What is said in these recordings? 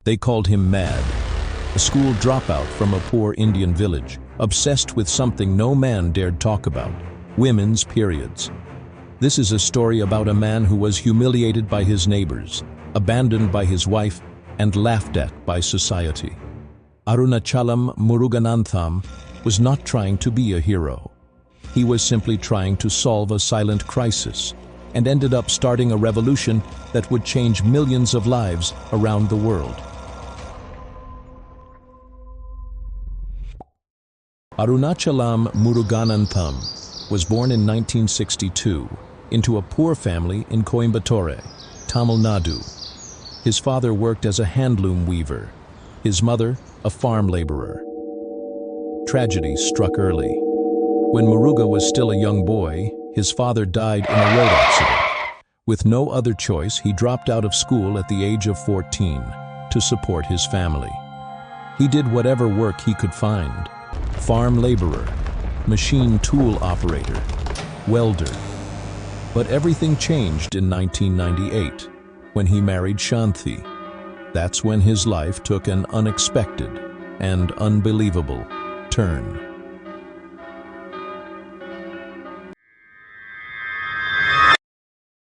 They called him mad, a school dropout from a poor Indian village, obsessed with something no man dared talk about: women's periods. This is a story about a man who was humiliated by his neighbors, abandoned by his wife, and laughed at by society. Arunachalam Muruganantham was not trying to be a hero. He was simply trying to solve a silent crisis, and ended up starting a revolution that would change millions of lives around the world. Arunachalam Muruganantham was born in 1962 into a poor family in Coimbatore, Tamil Nadu. His father worked as a handloom weaver, his mother a farm laborer. Tragedy struck early. When Muruga was still a young boy, his father died in a road accident. With no other choice, he dropped out of school at the age of 14 to support his family. He did whatever work he could find: farm laborer, machine tool operator, welder. But everything changed in 1998 when he married Shanti. That's when his life took an unexpected and unbelievable turn.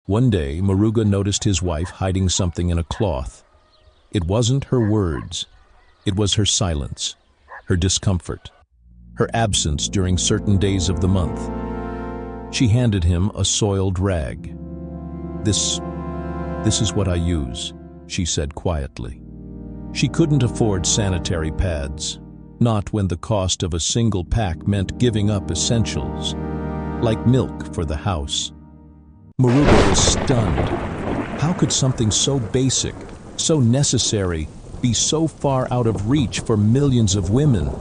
One day, Muruga noticed his wife hiding something in a cloth. It wasn't her words. It was her silence, her discomfort, her absence during certain days of the month. She handed him a soiled rag. This is what I use," she said quietly. She couldn't afford sanitary pads, not when the cost of a single pack meant giving up essentials, like milk for the house. Muruga was stunned. How could something so basic, so necessary, be so far out of reach for millions of women?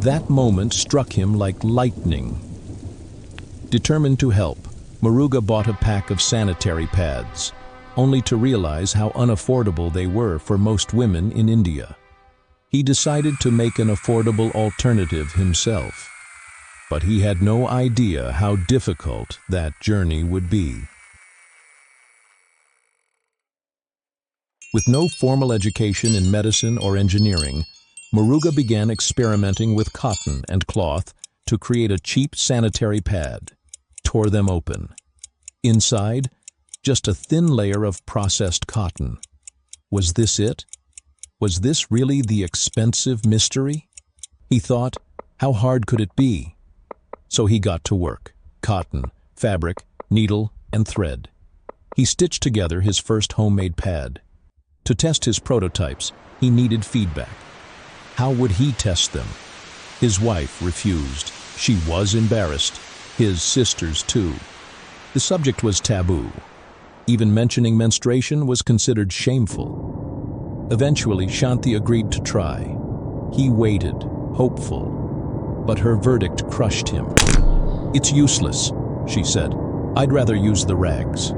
That moment struck him like lightning. Determined to help, Muruga bought a pack of sanitary pads, only to realize how unaffordable they were for most women in India. He decided to make an affordable alternative himself. But he had no idea how difficult that journey would be. With no formal education in medicine or engineering, Muruga began experimenting with cotton and cloth to create a cheap sanitary pad. Tore them open. Inside, just a thin layer of processed cotton. Was this it? Was this really the expensive mystery? He thought, how hard could it be? So he got to work. Cotton, fabric, needle, and thread. He stitched together his first homemade pad. To test his prototypes, he needed feedback. How would he test them? His wife refused. She was embarrassed. His sisters too. The subject was taboo. Even mentioning menstruation was considered shameful. Eventually, Shanti agreed to try. He waited, hopeful. But her verdict crushed him. "It's useless," she said. "I'd rather use the rags."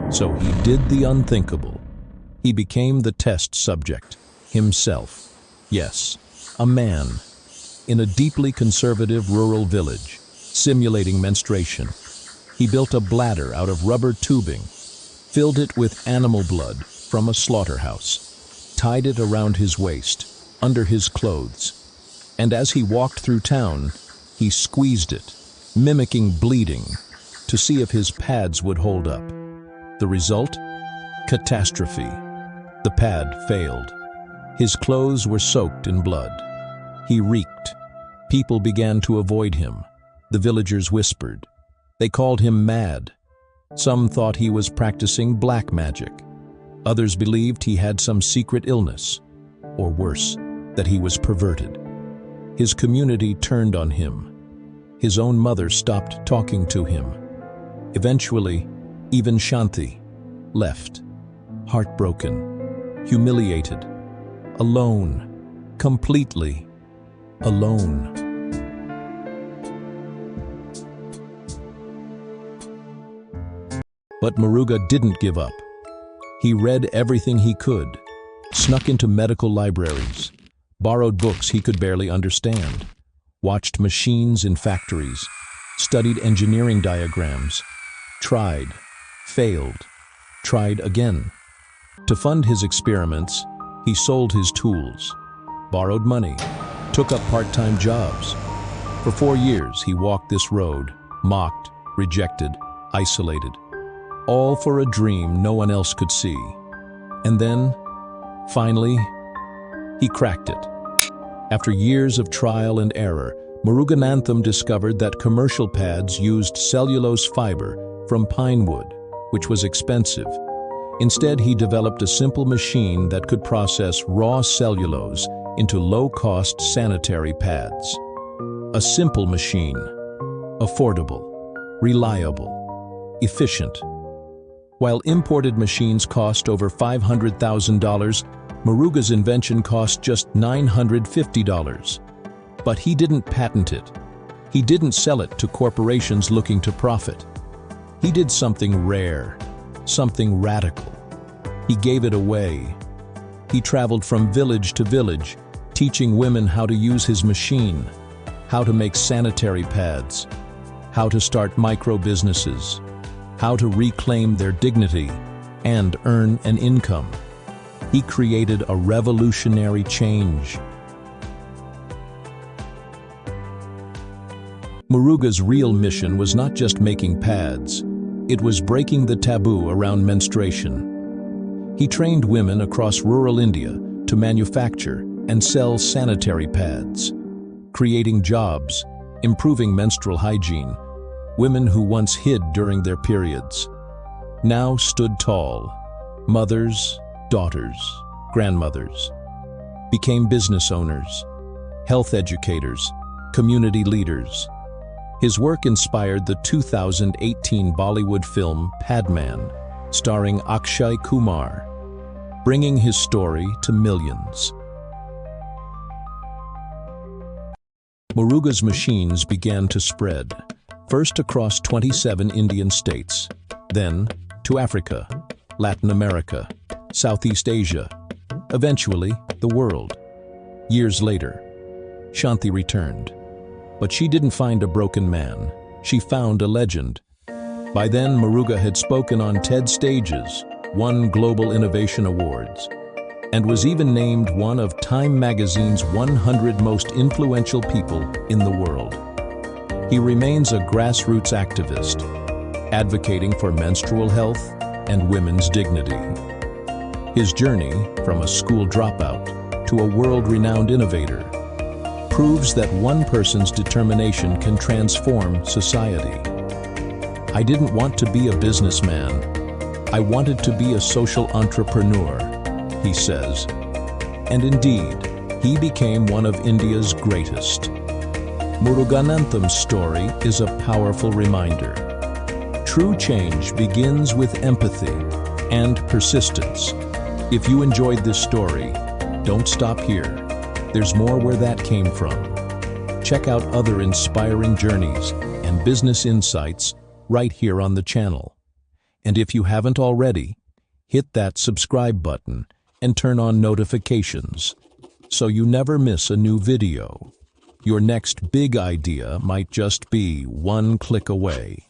So he did the unthinkable. He became the test subject, himself. Yes, a man, in a deeply conservative rural village, simulating menstruation. He built a bladder out of rubber tubing, filled it with animal blood from a slaughterhouse, tied it around his waist, under his clothes, and as he walked through town, he squeezed it, mimicking bleeding, to see if his pads would hold up. The result? Catastrophe. The pad failed. His clothes were soaked in blood. He reeked. People began to avoid him. The villagers whispered. They called him mad. Some thought he was practicing black magic. Others believed he had some secret illness, or worse, that he was perverted. His community turned on him. His own mother stopped talking to him. Eventually, even Shanti left, heartbroken, humiliated, alone, completely alone. But Muruga didn't give up. He read everything he could, snuck into medical libraries, borrowed books he could barely understand, watched machines in factories, studied engineering diagrams, tried, failed, tried again. To fund his experiments, He sold his tools, borrowed money, took up part-time jobs. For 4 years, he walked this road, mocked, rejected, isolated, all for a dream no one else could see. And then, finally, he cracked it. After years of trial and error, Muruganantham discovered that commercial pads used cellulose fiber from pine wood, which was expensive. Instead, he developed a simple machine that could process raw cellulose into low-cost sanitary pads. A simple machine, affordable, reliable, efficient. While imported machines cost over $500,000, Muruga's invention cost just $950. But he didn't patent it. He didn't sell it to corporations looking to profit. He did something rare, something radical. He gave it away. He traveled from village to village, teaching women how to use his machine, how to make sanitary pads, how to start micro-businesses, how to reclaim their dignity and earn an income. He created a revolutionary change. Muruga's real mission was not just making pads, it was breaking the taboo around menstruation. He trained women across rural India to manufacture and sell sanitary pads, creating jobs, improving menstrual hygiene. Women who once hid during their periods now stood tall. Mothers, daughters, grandmothers became business owners, health educators, community leaders. His work inspired the 2018 Bollywood film Padman, starring Akshay Kumar, bringing his story to millions. Muruga's machines began to spread, first across 27 Indian states, then to Africa, Latin America, Southeast Asia, eventually the world. Years later, Shanti returned. But she didn't find a broken man. She found a legend. By then, Muruga had spoken on TED stages, won Global Innovation Awards, and was even named one of Time magazine's 100 most influential people in the world. He remains a grassroots activist, advocating for menstrual health and women's dignity. His journey from a school dropout to a world-renowned innovator proves that one person's determination can transform society. I didn't want to be a businessman. I wanted to be a social entrepreneur, he says. And indeed, he became one of India's greatest. Muruganantham's story is a powerful reminder. True change begins with empathy and persistence. If you enjoyed this story, don't stop here. There's more where that came from. Check out other inspiring journeys and business insights right here on the channel. And if you haven't already, hit that subscribe button and turn on notifications so you never miss a new video. Your next big idea might just be one click away.